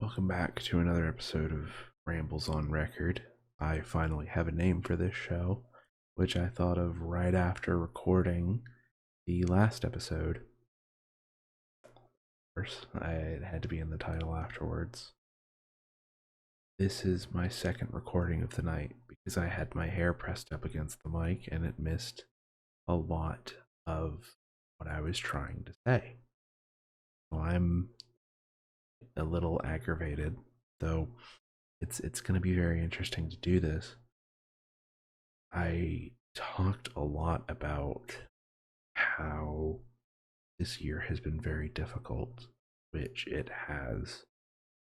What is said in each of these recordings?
Welcome back to another episode of Rambles on Record. I finally have a name for this show, which I thought of right after recording the last episode. Of course, it had to be in the title afterwards. This is my second recording of the night because I had my hair pressed up against the mic and it missed a lot of what I was trying to say. So I'm a little aggravated, though it's going to be very interesting to do this. I talked a lot about how this year has been very difficult, which it has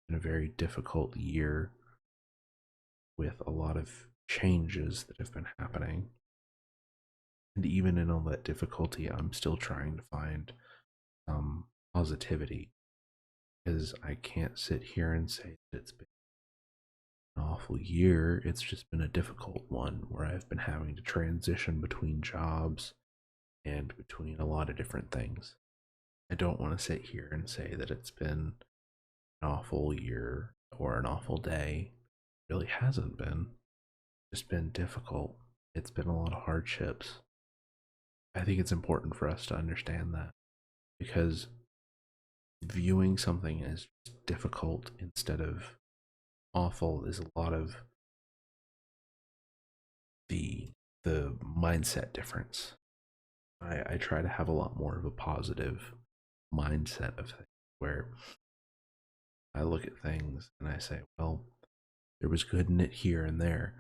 been a very difficult year with a lot of changes that have been happening. And even in all that difficulty, I'm still trying to find some positivity because I can't sit here and say that it's been an awful year. It's just been a difficult one where I've been having to transition between jobs and between a lot of different things. I don't want to sit here and say that it's been an awful year or an awful day. It really hasn't been. It's just been difficult. It's been a lot of hardships. I think it's important for us to understand that because viewing something as difficult instead of awful is a lot of the mindset difference. I try to have a lot more of a positive mindset of things where I look at things and I say, well, there was good in it here and there.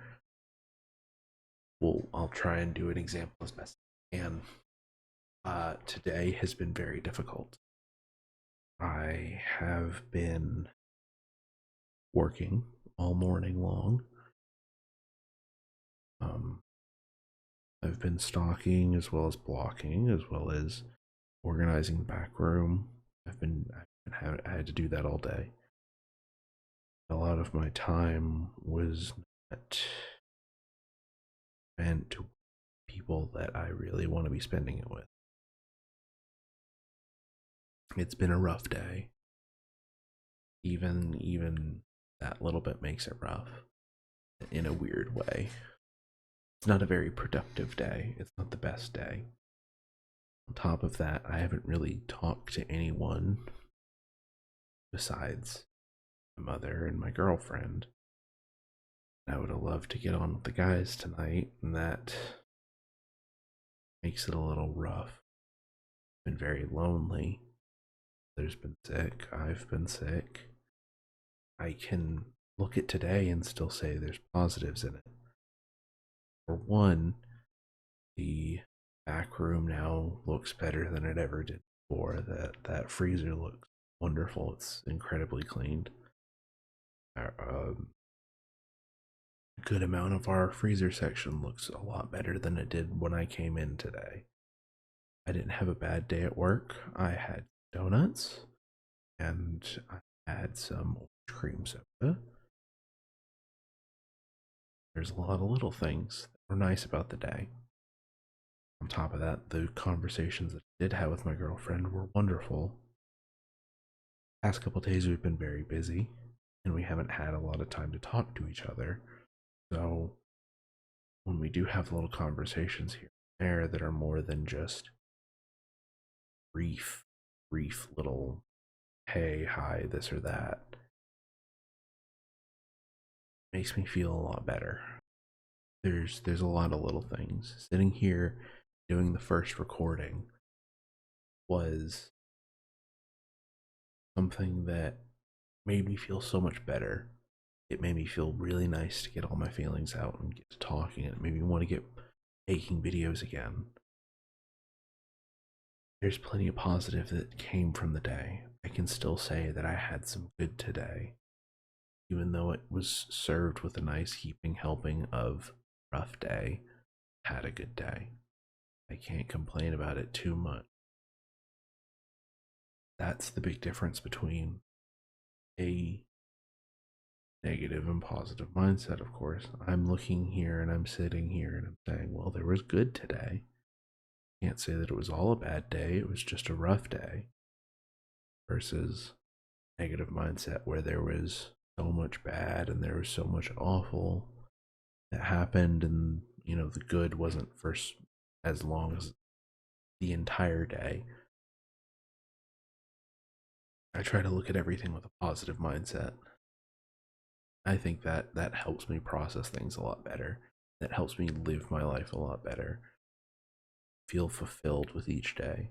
Well, I'll try and do an example as best I can. Today has been very difficult. I have been working all morning long. Um, I've been stalking as well as blocking, as well as organizing the back room. I had to do that all day. A lot of my time was not spent to people that I really want to be spending it with. It's been a rough day. Even that little bit makes it rough in a weird way. It's not a very productive day. It's not the best day. On top of that, I haven't really talked to anyone besides my mother and my girlfriend. I would have loved to get on with the guys tonight, and that makes it a little rough. Been very lonely. There's been sick. I've been sick. I can look at today and still say there's positives in it. For one, the back room now looks better than it ever did before. That freezer looks wonderful. It's incredibly cleaned. A good amount of our freezer section looks a lot better than it did when I came in today. I didn't have a bad day at work. I had donuts and I had some orange cream soda. There's a lot of little things that were nice about the day. On top of that, the conversations that I did have with my girlfriend were wonderful. Past couple days we've been very busy and we haven't had a lot of time to talk to each other. So when we do have little conversations here and there that are more than just brief little hey, hi, this or that, makes me feel a lot better. There's a lot of little things. Sitting here doing the first recording was something that made me feel so much better. It made me feel really nice to get all my feelings out and get to talking. It made me want to get making videos again. There's plenty of positive that came from the day. I can still say that I had some good today, even though it was served with a nice heaping helping of rough day. Had a good day. I can't complain about it too much. That's the big difference between a negative and positive mindset, of course. I'm looking here and I'm sitting here and I'm saying, well, there was good today. Can't say that it was all a bad day, it was just a rough day. Versus negative mindset where there was so much bad and there was so much awful that happened, and the good wasn't for as long as the entire day. I try to look at everything with a positive mindset. I think that helps me process things a lot better. That helps me live my life a lot better. Feel fulfilled with each day.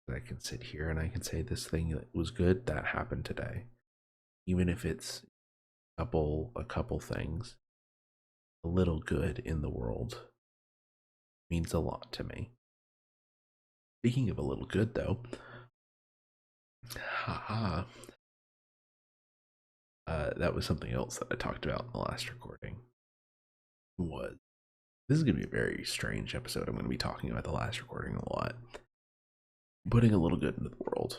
I can sit here and I can say this thing that was good that happened today, even if it's a couple things. A little good in the world means a lot to me. Speaking of a little good, though, haha, that was something else that I talked about in the last recording. Was This is gonna be a very strange episode. I'm gonna be talking about the last recording a lot, putting a little good into the world.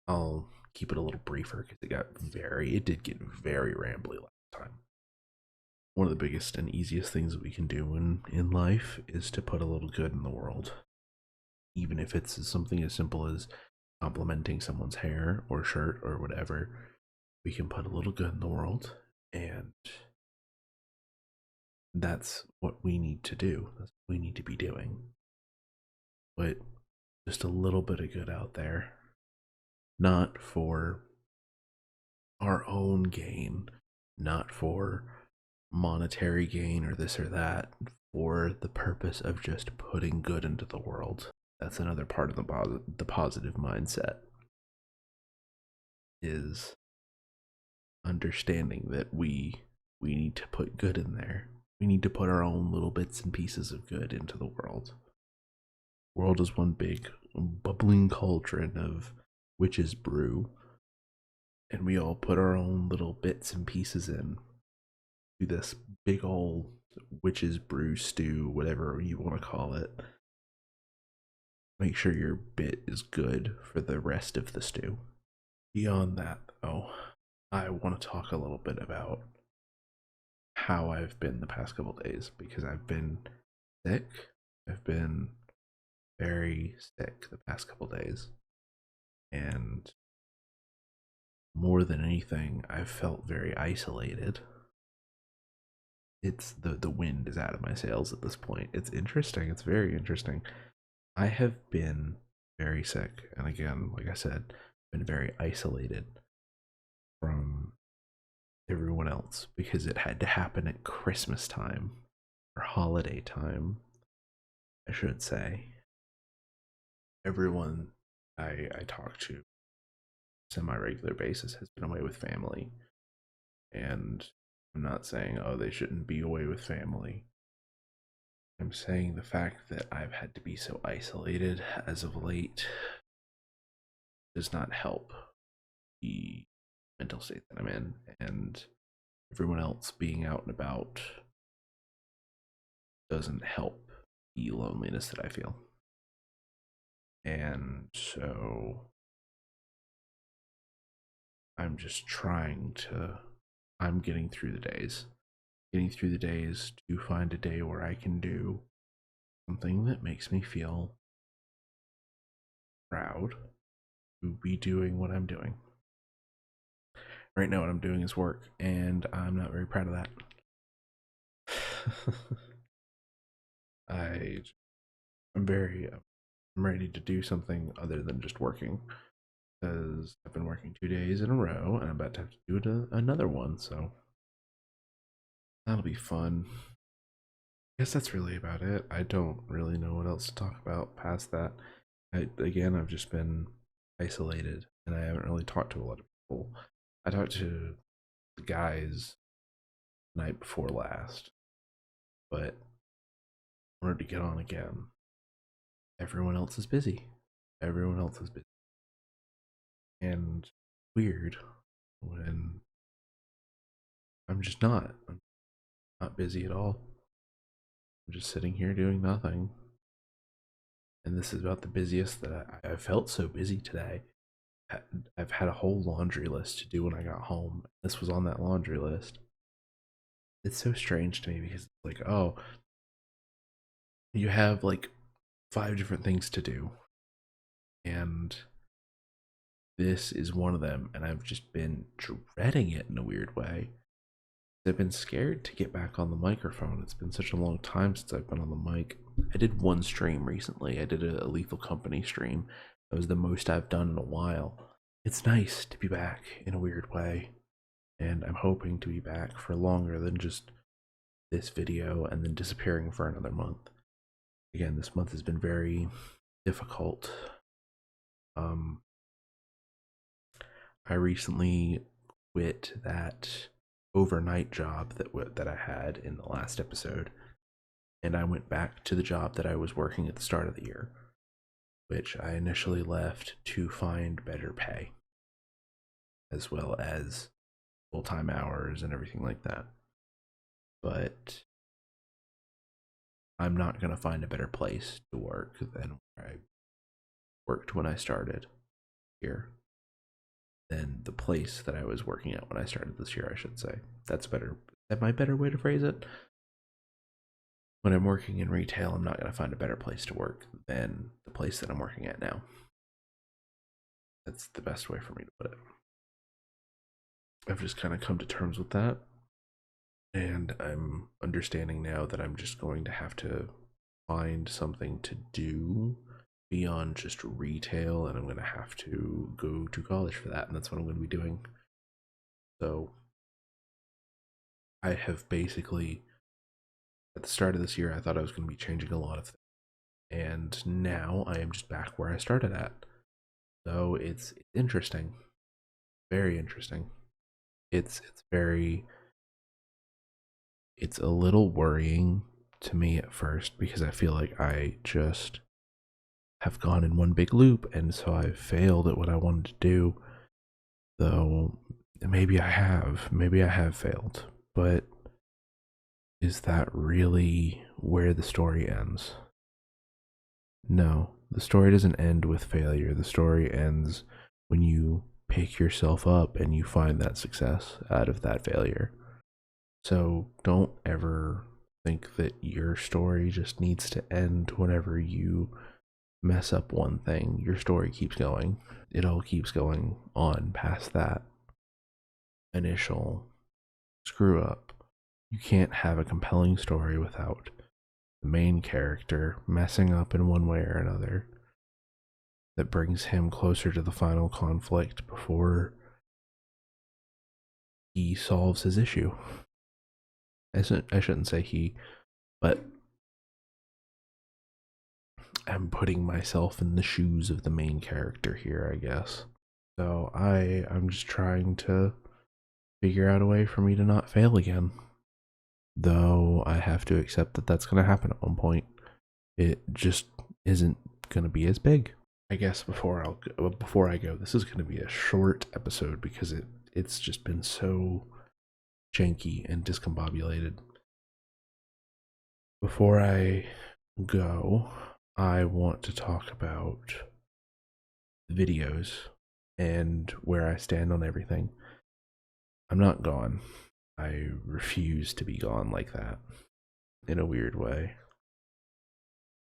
I'll keep it a little briefer because it did get very rambly last time. One of the biggest and easiest things that we can do in life is to put a little good in the world, even if it's something as simple as complimenting someone's hair or shirt or whatever. We can put a little good in the world, and that's what we need to do. That's what we need to be doing. But just a little bit of good out there, not for our own gain, not for monetary gain or this or that, for the purpose of just putting good into the world. That's another part of the positive mindset, is understanding that we need to put good in there. We need to put our own little bits and pieces of good into the world. The world is one big bubbling cauldron of witch's brew, and we all put our own little bits and pieces in to this big old witch's brew stew, whatever you want to call it. Make sure your bit is good for the rest of the stew. Beyond that, though, I want to talk a little bit about how I've been the past couple days, because I've been sick. I've been very sick the past couple days, and more than anything, I've felt very isolated. It's the wind is out of my sails at this point. It's interesting. It's very interesting. I have been very sick, and again, like I said, been very isolated from everyone else because it had to happen at Christmas time, or holiday time, I should say. Everyone I talk to semi-regular basis has been away with family, and I'm not saying, oh, they shouldn't be away with family. I'm saying the fact that I've had to be so isolated as of late does not help the mental state that I'm in, and everyone else being out and about doesn't help the loneliness that I feel. And so I'm just I'm getting through the days to find a day where I can do something that makes me feel proud to be doing what I'm doing. Right now, what I'm doing is work, and I'm not very proud of that. I'm ready to do something other than just working, because I've been working 2 days in a row, and I'm about to have to do another one, so that'll be fun. I guess that's really about it. I don't really know what else to talk about past that. I've just been isolated, and I haven't really talked to a lot of people. I talked to the guys the night before last, but I wanted to get on again. Everyone else is busy. Everyone else is busy. And weird when I'm just not. I'm not busy at all. I'm just sitting here doing nothing. And this is about the busiest that I felt so busy today. I've had a whole laundry list to do when I got home. This was on that laundry list. It's so strange to me because it's like, oh, you have like 5 different things to do, and this is one of them, and I've just been dreading it in a weird way. I've been scared to get back on the microphone. It's been such a long time since I've been on the mic. I did one stream recently. I did a Lethal Company stream. That was the most I've done in a while. It's nice to be back in a weird way, and I'm hoping to be back for longer than just this video and then disappearing for another month. Again, this month has been very difficult. I recently quit that overnight job that I had in the last episode, and I went back to the job that I was working at the start of the year, which I initially left to find better pay, as well as full-time hours and everything like that. But I'm not going to find a better place to work than where I worked when I started here, than the place that I was working at when I started this year, I should say. That's better. That my better way to phrase it. When I'm working in retail, I'm not going to find a better place to work than the place that I'm working at now. That's the best way for me to put it. I've just kind of come to terms with that. And I'm understanding now that I'm just going to have to find something to do beyond just retail, and I'm going to have to go to college for that, and that's what I'm going to be doing. So I have basically, at the start of this year, I thought I was going to be changing a lot of things, and now I am just back where I started at. So it's interesting, very interesting. It's a little worrying to me at first, because I feel like I just have gone in one big loop, and so I've failed at what I wanted to do. Though maybe I have failed, but is that really where the story ends? No, the story doesn't end with failure. The story ends when you pick yourself up and you find that success out of that failure. So don't ever think that your story just needs to end whenever you mess up one thing. Your story keeps going. It all keeps going on past that initial screw up. You can't have a compelling story without the main character messing up in one way or another that brings him closer to the final conflict before he solves his issue. I shouldn't say he, but I'm putting myself in the shoes of the main character here, I guess. So I'm just trying to figure out a way for me to not fail again. Though I have to accept that that's going to happen at one point. It just isn't going to be as big. I guess before I go, this is going to be a short episode because it's just been so janky and discombobulated. Before I go, I want to talk about videos and where I stand on everything. I'm not gone. I refuse to be gone like that, in a weird way.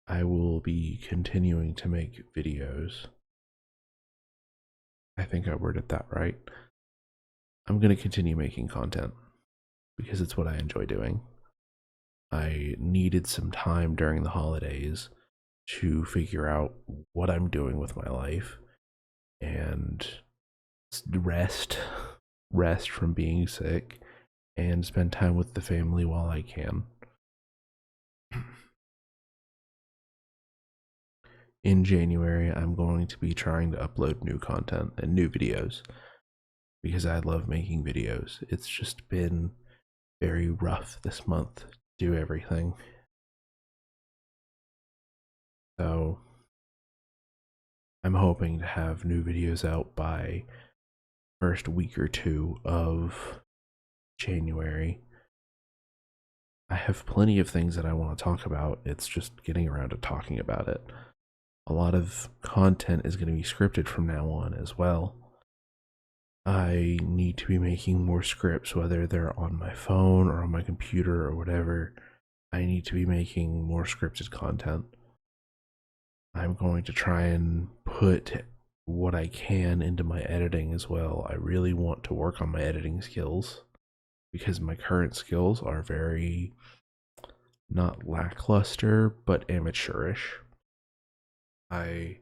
I will be continuing to make videos. I think I worded that right. I'm going to continue making content because it's what I enjoy doing. I needed some time during the holidays to figure out what I'm doing with my life and rest from being sick and spend time with the family while I can. In January, I'm going to be trying to upload new content and new videos because I love making videos. It's just been very rough this month to do everything. So I'm hoping to have new videos out by first week or two of January. I have plenty of things that I want to talk about. It's just getting around to talking about it. A lot of content is going to be scripted from now on as well. I need to be making more scripts, whether they're on my phone or on my computer or whatever. I need to be making more scripted content. I'm going to try and put what I can into my editing as well. I really want to work on my editing skills because my current skills are very not lackluster but amateurish. I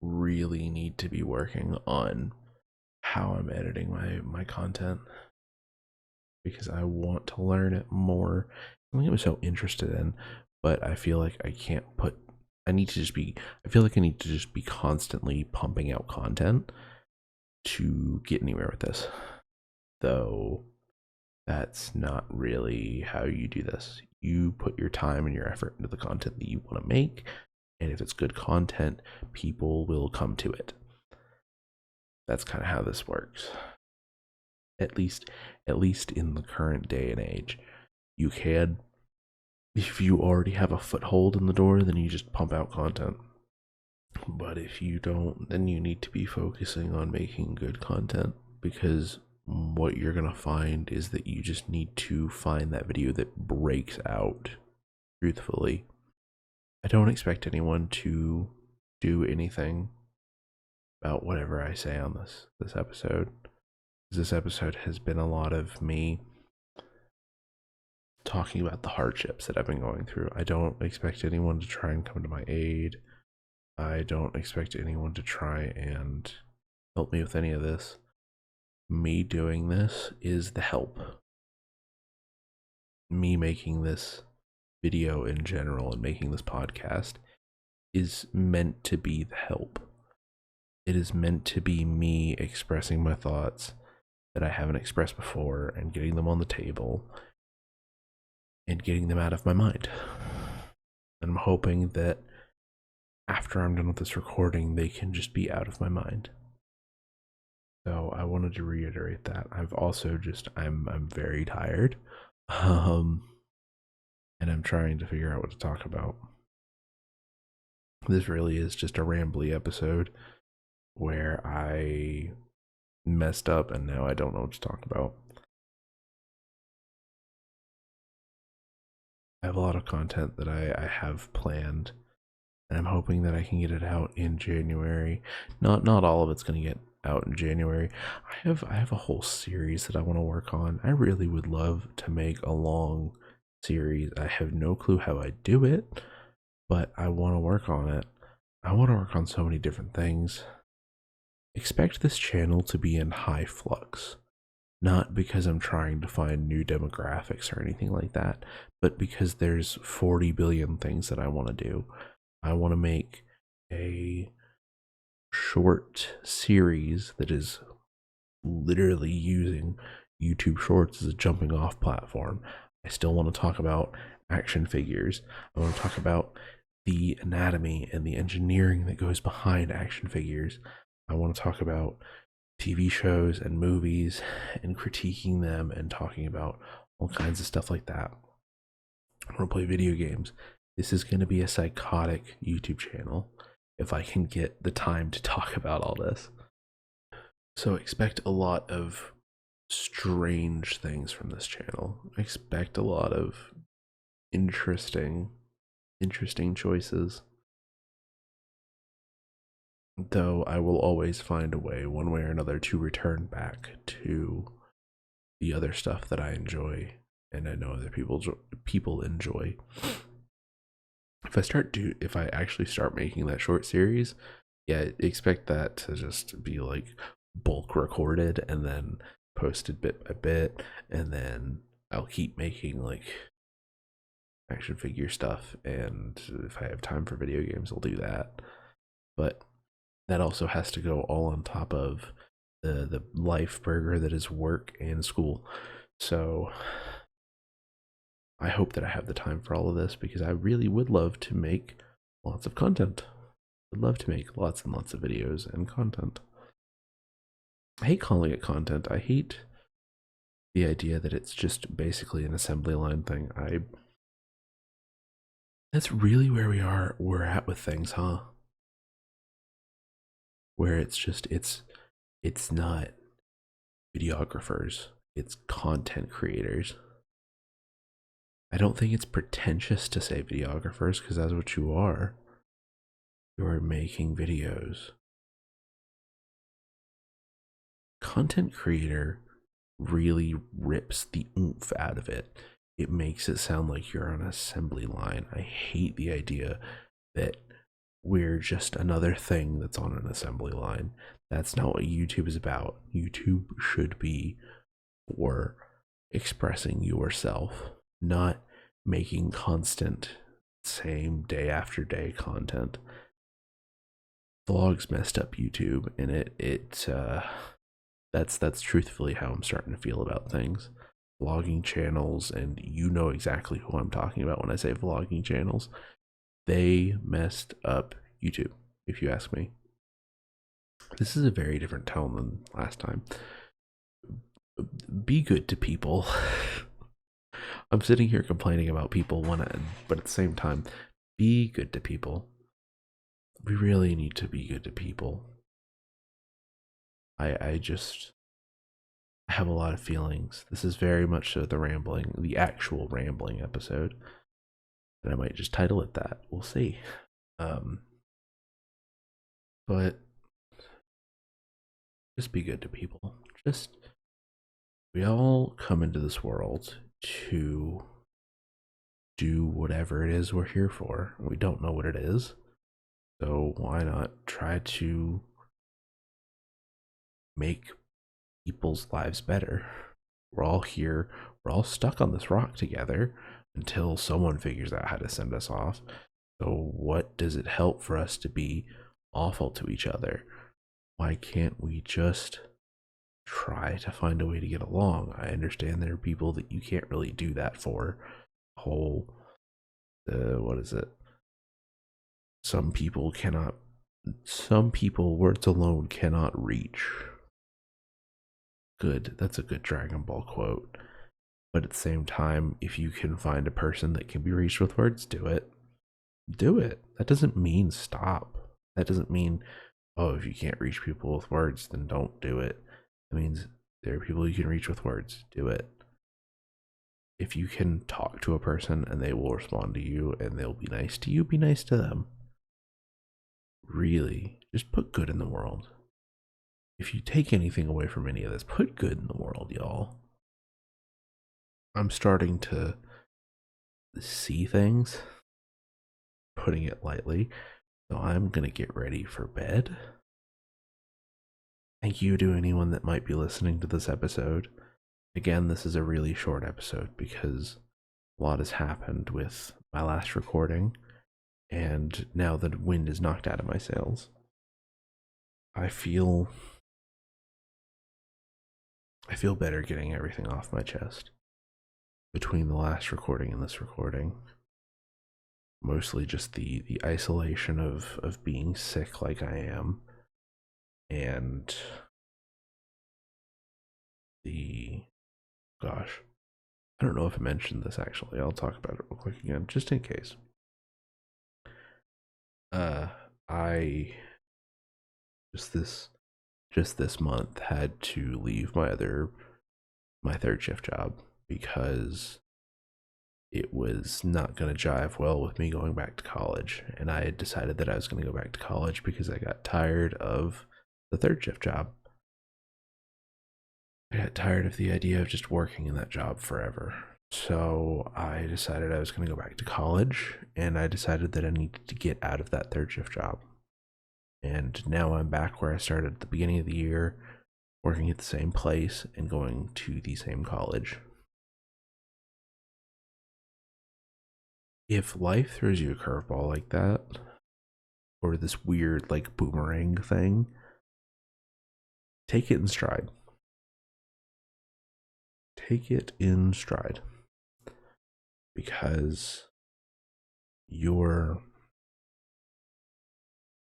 really need to be working on how I'm editing my content because I want to learn it more. Something I'm so interested in, but I feel like I can't put. I need to just be. I feel like I need to just be constantly pumping out content to get anywhere with this. Though that's not really how you do this. You put your time and your effort into the content that you want to make, and if it's good content, people will come to it. That's kind of how this works. At least in the current day and age. You can, if you already have a foothold in the door, then you just pump out content. But if you don't, then you need to be focusing on making good content, because what you're going to find is that you just need to find that video that breaks out. Truthfully, I don't expect anyone to do anything about whatever I say on this episode. This episode has been a lot of me talking about the hardships that I've been going through. I don't expect anyone to try and come to my aid. I don't expect anyone to try and help me with any of this. Me doing this is the help. Me making this video in general and making this podcast is meant to be the help. It is meant to be me expressing my thoughts that I haven't expressed before and getting them on the table and getting them out of my mind. And I'm hoping that after I'm done with this recording, they can just be out of my mind. So I wanted to reiterate that. I've also just I'm very tired. And I'm trying to figure out what to talk about. This really is just a rambly episode where I messed up and now I don't know what to talk about. I have a lot of content that I have planned, and I'm hoping that I can get it out in January. Not all of it's going to get out in January. I have a whole series that I want to work on. I really would love to make a long series. I have no clue how I do it, but I want to work on it. I want to work on so many different things. Expect this channel to be in high flux. Not because I'm trying to find new demographics or anything like that, but because there's 40 billion things that I want to do. I want to make a short series that is literally using YouTube Shorts as a jumping off platform. I still want to talk about action figures. I want to talk about the anatomy and the engineering that goes behind action figures. I want to talk about TV shows and movies and critiquing them and talking about all kinds of stuff like that. I want to play video games. This is going to be a psychotic YouTube channel if I can get the time to talk about all this. So expect a lot of strange things from this channel. Expect a lot of interesting choices. Though I will always find a way, one way or another, to return back to the other stuff that I enjoy and I know other people enjoy. If I actually start making that short series, yeah, expect that to just be like bulk recorded and then posted bit by bit, and then I'll keep making like action figure stuff, and if I have time for video games I'll do that. But that also has to go all on top of the life burger that is work and school. So I hope that I have the time for all of this, because I really would love to make lots of content. I'd love to make lots and lots of videos and content. I hate calling it content. I hate the idea that it's just basically an assembly line thing. That's really where we're at with things, huh? Where it's not videographers, it's content creators. I don't think it's pretentious to say videographers, because that's what you are. You're making videos. content creator really rips the oomph out of it. It makes it sound like you're on an assembly line. I hate the idea that we're just another thing that's on an assembly line. That's not what YouTube is about. YouTube should be for expressing yourself, not making constant same day after day content. Vlogs messed up YouTube, and that's truthfully how I'm starting to feel about things. Vlogging channels, and you know exactly who I'm talking about when I say vlogging channels, they messed up YouTube, if you ask me. This is a very different tone than last time. Be good to people. I'm sitting here complaining about people but at the same time, be good to people. We really need to be good to people. I just have a lot of feelings. This is very much so the actual rambling episode. And I might just title it that. We'll see. But just be good to people. We all come into this world to do whatever it is we're here for. We don't know what it is. So why not try to make people's lives better? We're all here. We're all stuck on this rock together until someone figures out how to send us off. So what does it help for us to be awful to each other? Why can't we just try to find a way to get along? I understand there are people that you can't really do that for. What is it? Some people, words alone cannot reach. Good, that's a good Dragon Ball quote. But at the same time, if you can find a person that can be reached with words, do it. Do it. That doesn't mean stop. That doesn't mean, oh, if you can't reach people with words, then don't do it. It means there are people you can reach with words. Do it. If you can talk to a person and they will respond to you and they'll be nice to you, be nice to them. Really, just put good in the world. If you take anything away from any of this, put good in the world, y'all. I'm starting to see things, putting it lightly, so I'm gonna get ready for bed. Thank you to anyone that might be listening to this episode. Again, this is a really short episode because a lot has happened with my last recording, and now the wind is knocked out of my sails. I feel better getting everything off my chest between the last recording and this recording. Mostly just the isolation of being sick like I am, and gosh, I don't know if I mentioned this actually. I'll talk about it real quick again, just in case. I just this month had to leave my third shift job because it was not going to jive well with me going back to college. And I had decided that I was going to go back to college because I got tired of the third shift job. I got tired of the idea of just working in that job forever. So I decided I was going to go back to college, and I decided that I needed to get out of that third shift job. And now I'm back where I started at the beginning of the year, working at the same place and going to the same college. If life throws you a curveball like that, or this weird like boomerang thing, take it in stride. Take it in stride. Because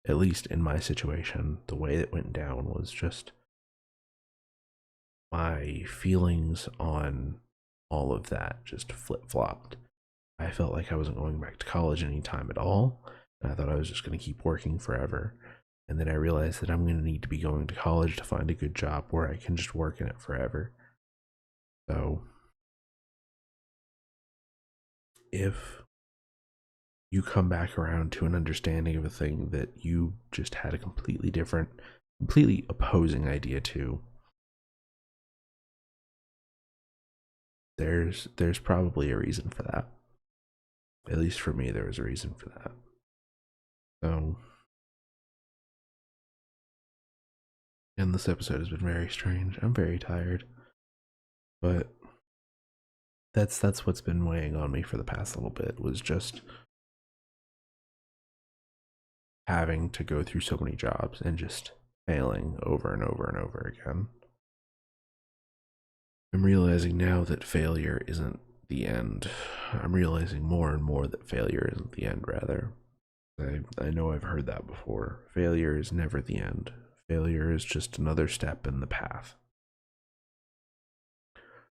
at least in my situation, the way it went down was just my feelings on all of that just flip-flopped. I felt like I wasn't going back to college anytime at all, and I thought I was just going to keep working forever. And then I realized that I'm going to need to be going to college to find a good job where I can just work in it forever. So if you come back around to an understanding of a thing that you just had a completely opposing idea to, there's probably a reason for that. At least for me, there was a reason for that. So, and this episode has been very strange. I'm very tired, but that's what's been weighing on me for the past little bit, was just having to go through so many jobs and just failing over and over and over again. I'm realizing now that failure isn't the end. I'm realizing more and more that failure isn't the end, rather. I know I've heard that before. Failure is never the end. Failure is just another step in the path.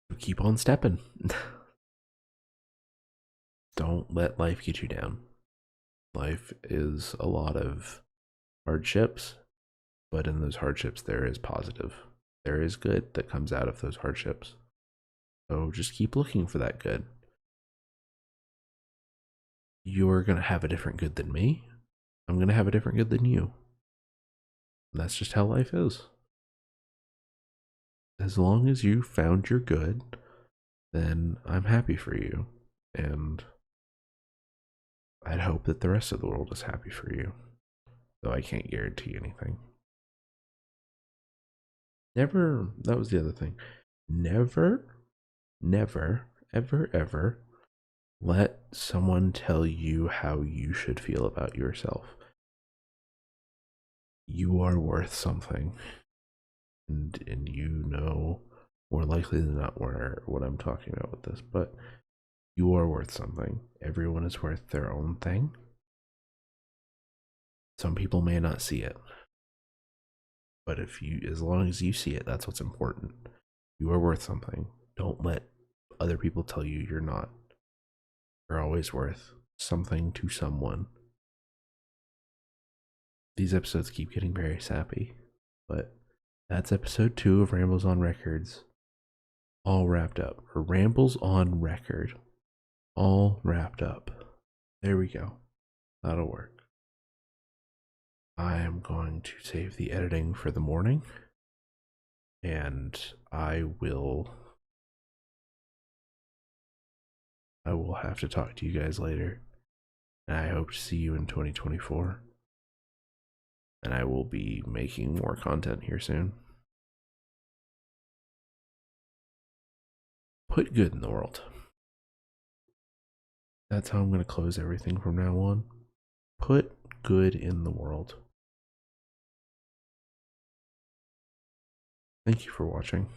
So keep on stepping. Don't let life get you down. Life is a lot of hardships, but in those hardships, there is positive. There is good that comes out of those hardships. So just keep looking for that good. You're going to have a different good than me. I'm going to have a different good than you. And that's just how life is. As long as you found your good, then I'm happy for you. And I'd hope that the rest of the world is happy for you. Though I can't guarantee anything. Never, that was the other thing. Never, ever let someone tell you how you should feel about yourself. You are worth something. And you know more likely than not what I'm talking about with this, but you are worth something. Everyone is worth their own thing. Some people may not see it, but as long as you see it, that's what's important. You are worth something. Don't let other people tell you you're not. You're always worth something to someone. These episodes keep getting very sappy, but that's episode 2 of Rambles on Records. All wrapped up. Or Rambles on Record. All wrapped up. There we go. That'll work. I am going to save the editing for the morning, and I will have to talk to you guys later. And I hope to see you in 2024. And I will be making more content here soon. Put good in the world. That's how I'm going to close everything from now on. Put good in the world. Thank you for watching.